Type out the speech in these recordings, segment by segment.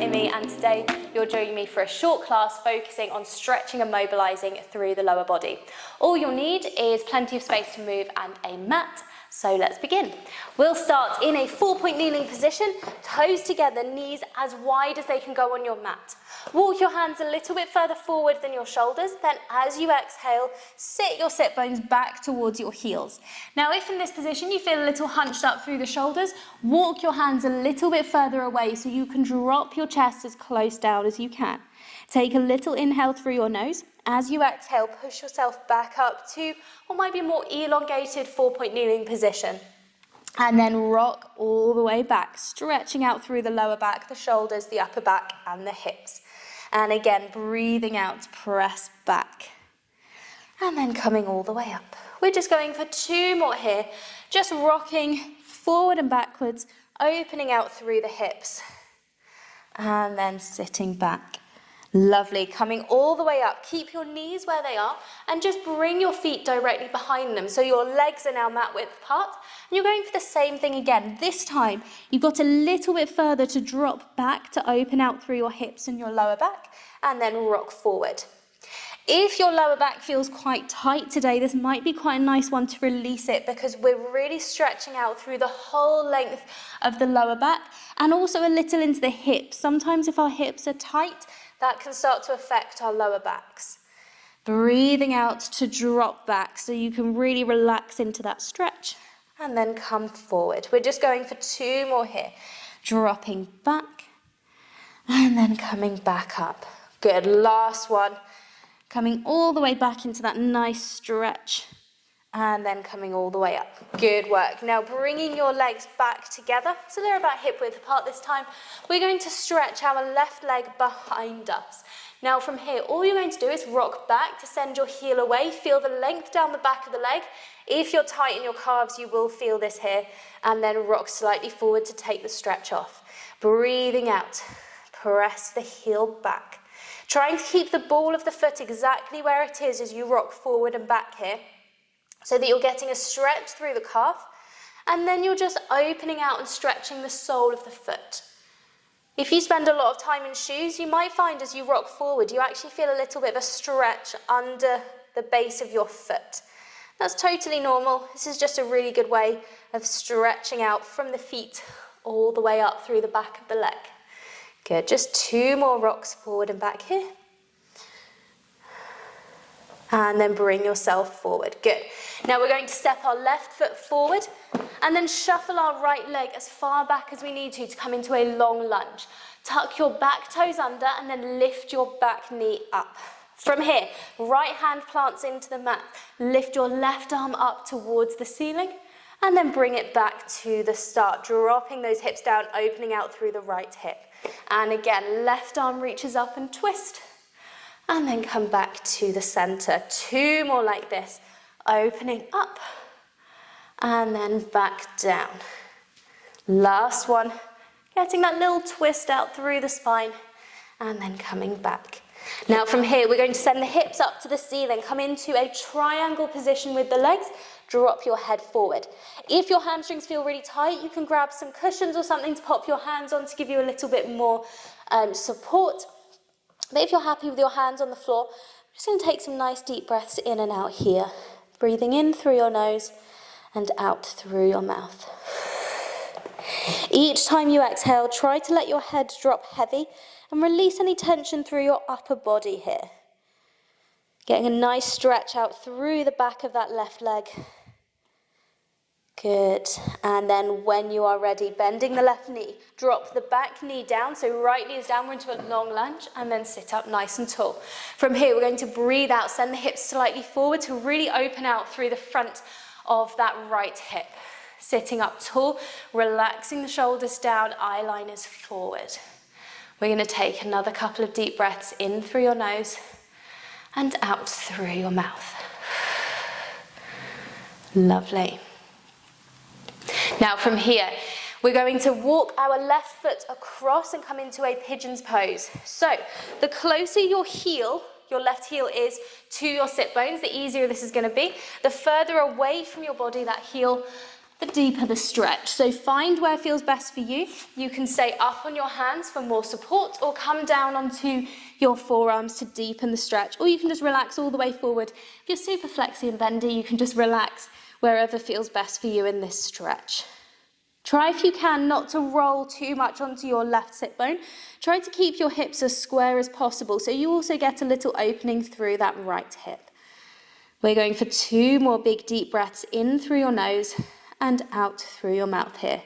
Imi, and today you're joining me for a short class focusing on stretching and mobilizing through the lower body. All you'll need is plenty of space to move and a mat. So let's begin. We'll start in a 4-point kneeling position, toes together, knees as wide as they can go on your mat. Walk your hands a little bit further forward than your shoulders, then as you exhale, sit your sit bones back towards your heels. Now if in this position you feel a little hunched up through the shoulders, walk your hands a little bit further away so you can drop your chest as close down as you can. Take a little inhale through your nose. As you exhale, push yourself back up to what might be a more elongated 4-point kneeling position. And then rock all the way back, stretching out through the lower back, the shoulders, the upper back, and the hips. And again, breathing out, press back. And then coming all the way up. We're just going for 2 more here, just rocking forward and backwards, opening out through the hips. And then sitting back. Lovely, coming all the way up. Keep your knees where they are and just bring your feet directly behind them. So your legs are now mat width apart. And you're going for the same thing again. This time, you've got a little bit further to drop back to open out through your hips and your lower back and then rock forward. If your lower back feels quite tight today, this might be quite a nice one to release it because we're really stretching out through the whole length of the lower back and also a little into the hips. Sometimes if our hips are tight, that can start to affect our lower backs. Breathing out to drop back so you can really relax into that stretch and then come forward. We're just going for 2 more here. Dropping back and then coming back up. Good, last one. Coming all the way back into that nice stretch and then coming all the way up. Good work. Now bringing your legs back together, so they're about hip width apart this time. We're going to stretch our left leg behind us. Now from here, all you're going to do is rock back to send your heel away. Feel the length down the back of the leg. If you're tight in your calves, you will feel this here. And then rock slightly forward to take the stretch off. Breathing out. Press the heel back. Trying to keep the ball of the foot exactly where it is as you rock forward and back here, so that you're getting a stretch through the calf, and then you're just opening out and stretching the sole of the foot. If you spend a lot of time in shoes, you might find as you rock forward, you actually feel a little bit of a stretch under the base of your foot. That's totally normal. This is just a really good way of stretching out from the feet all the way up through the back of the leg. Good, just 2 more rocks forward and back here. And then bring yourself forward. Good. Now we're going to step our left foot forward and then shuffle our right leg as far back as we need to come into a long lunge. Tuck your back toes under and then lift your back knee up. From here, right hand plants into the mat. Lift your left arm up towards the ceiling and then bring it back to the start, dropping those hips down, opening out through the right hip. And again, left arm reaches up and twist. And then come back to the center. 2 more like this. Opening up. And then back down. Last one. Getting that little twist out through the spine. And then coming back. Now from here, we're going to send the hips up to the ceiling. Come into a triangle position with the legs. Drop your head forward. If your hamstrings feel really tight, you can grab some cushions or something to pop your hands on to give you a little bit more support. But if you're happy with your hands on the floor, I'm just going to take some nice deep breaths in and out here. Breathing in through your nose and out through your mouth. Each time you exhale, try to let your head drop heavy and release any tension through your upper body here. Getting a nice stretch out through the back of that left leg. Good. And then when you are ready, bending the left knee, drop the back knee down. So right knee is downward into a long lunge and then sit up nice and tall. From here, we're going to breathe out, send the hips slightly forward to really open out through the front of that right hip. Sitting up tall, relaxing the shoulders down, eyeliners forward. We're going to take another couple of deep breaths in through your nose and out through your mouth. Lovely. Now from here, we're going to walk our left foot across and come into a pigeon's pose. So the closer your left heel is to your sit bones, the easier this is going to be. The further away from your body that heel the deeper the stretch. So find where feels best for you. You can stay up on your hands for more support or come down onto your forearms to deepen the stretch, or you can just relax all the way forward. If you're super flexy and bendy, you can just relax wherever feels best for you in this stretch. Try, if you can, not to roll too much onto your left sit bone. Try to keep your hips as square as possible so you also get a little opening through that right hip. We're going for 2 more big deep breaths in through your nose and out through your mouth here.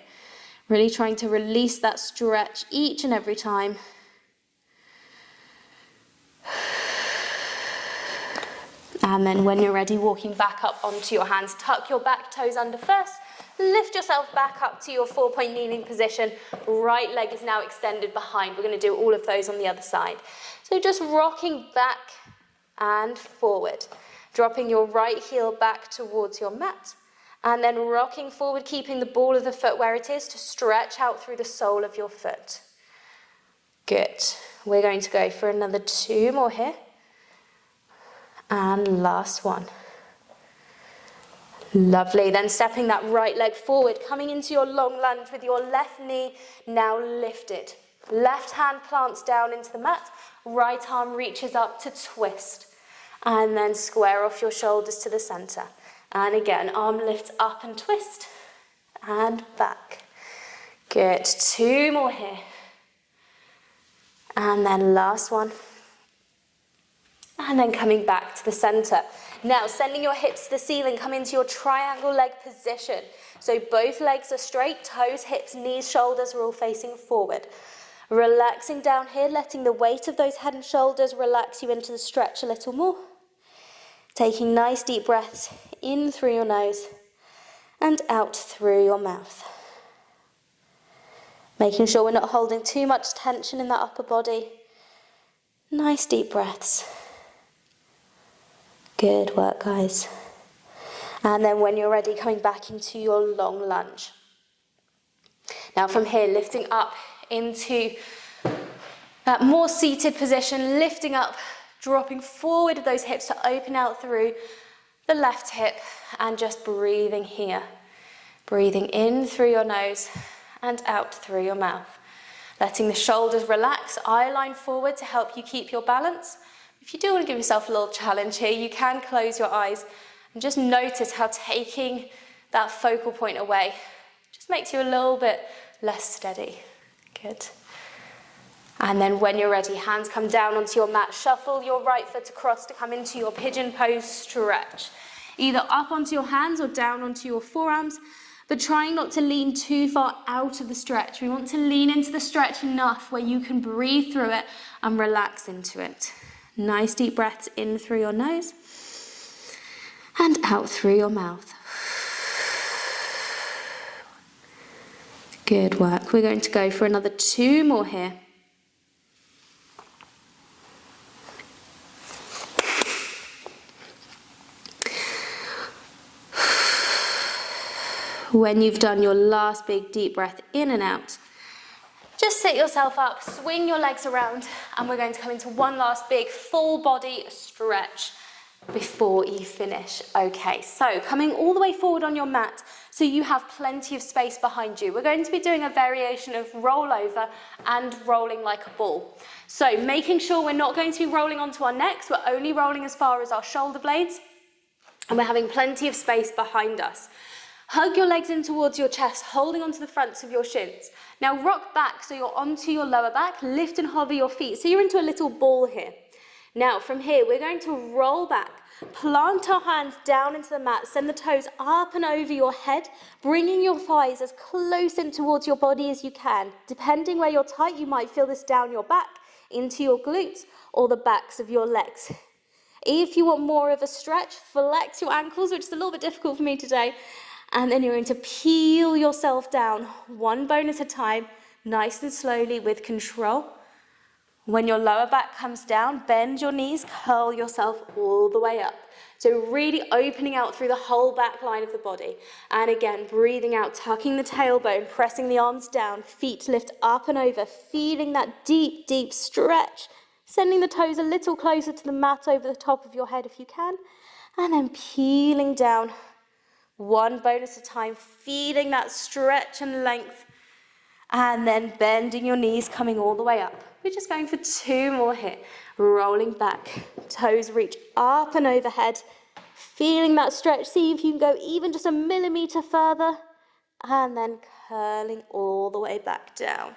Really trying to release that stretch each and every time. And then when you're ready, walking back up onto your hands, tuck your back toes under first. Lift yourself back up to your 4-point kneeling position. Right leg is now extended behind. We're going to do all of those on the other side. So just rocking back and forward. Dropping your right heel back towards your mat. And then rocking forward, keeping the ball of the foot where it is to stretch out through the sole of your foot. Good. We're going to go for another 2 more here. And last one. Lovely. Then stepping that right leg forward, coming into your long lunge with your left knee now lifted. Left hand plants down into the mat. Right arm reaches up to twist. And then square off your shoulders to the center. And again, arm lifts up and twist. And back. Good. 2 more here. And then last one. And then coming back to the center. Now, sending your hips to the ceiling, come into your triangle leg position. So both legs are straight, toes, hips, knees, shoulders are all facing forward. Relaxing down here, letting the weight of those head and shoulders relax you into the stretch a little more. Taking nice deep breaths in through your nose and out through your mouth. Making sure we're not holding too much tension in that upper body. Nice deep breaths. Good work, guys. And then when you're ready, coming back into your long lunge. Now from here, lifting up into that more seated position, lifting up, dropping forward with those hips to open out through the left hip and just breathing here. Breathing in through your nose and out through your mouth. Letting the shoulders relax, eye line forward to help you keep your balance. If you do want to give yourself a little challenge here, you can close your eyes and just notice how taking that focal point away just makes you a little bit less steady. Good. And then when you're ready, hands come down onto your mat. Shuffle your right foot across to come into your pigeon pose stretch. Either up onto your hands or down onto your forearms, but trying not to lean too far out of the stretch. We want to lean into the stretch enough where you can breathe through it and relax into it. Nice deep breaths in through your nose and out through your mouth. Good work. We're going to go for another 2 more here. When you've done your last big deep breath in and out, just sit yourself up, swing your legs around, and we're going to come into one last big full body stretch before you finish. Okay, so coming all the way forward on your mat so you have plenty of space behind you. We're going to be doing a variation of rollover and rolling like a ball. So making sure we're not going to be rolling onto our necks, we're only rolling as far as our shoulder blades, and we're having plenty of space behind us. Hug your legs in towards your chest, holding onto the fronts of your shins. Now rock back so you're onto your lower back, lift and hover your feet. So you're into a little ball here. Now from here, we're going to roll back, plant our hands down into the mat, send the toes up and over your head, bringing your thighs as close in towards your body as you can. Depending where you're tight, you might feel this down your back, into your glutes, or the backs of your legs. If you want more of a stretch, flex your ankles, which is a little bit difficult for me today. And then you're going to peel yourself down, one bone at a time, nice and slowly with control. When your lower back comes down, bend your knees, curl yourself all the way up. So really opening out through the whole back line of the body. And again, breathing out, tucking the tailbone, pressing the arms down, feet lift up and over, feeling that deep, deep stretch. Sending the toes a little closer to the mat over the top of your head if you can. And then peeling down. One bone at a time, feeling that stretch and length, and then bending your knees, coming all the way up. We're just going for 2 more here. Rolling back, toes reach up and overhead, feeling that stretch. See if you can go even just a millimeter further, and then curling all the way back down,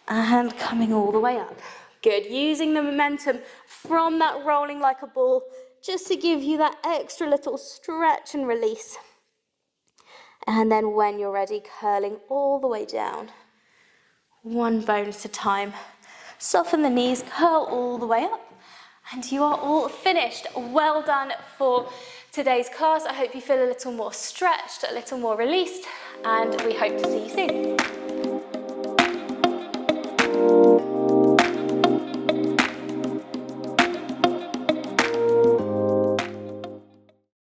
and coming all the way up. Good, using the momentum from that rolling like a ball, just to give you that extra little stretch and release. And then when you're ready, curling all the way down. One bone at a time. Soften the knees, curl all the way up. And you are all finished. Well done for today's class. I hope you feel a little more stretched, a little more released, and we hope to see you soon.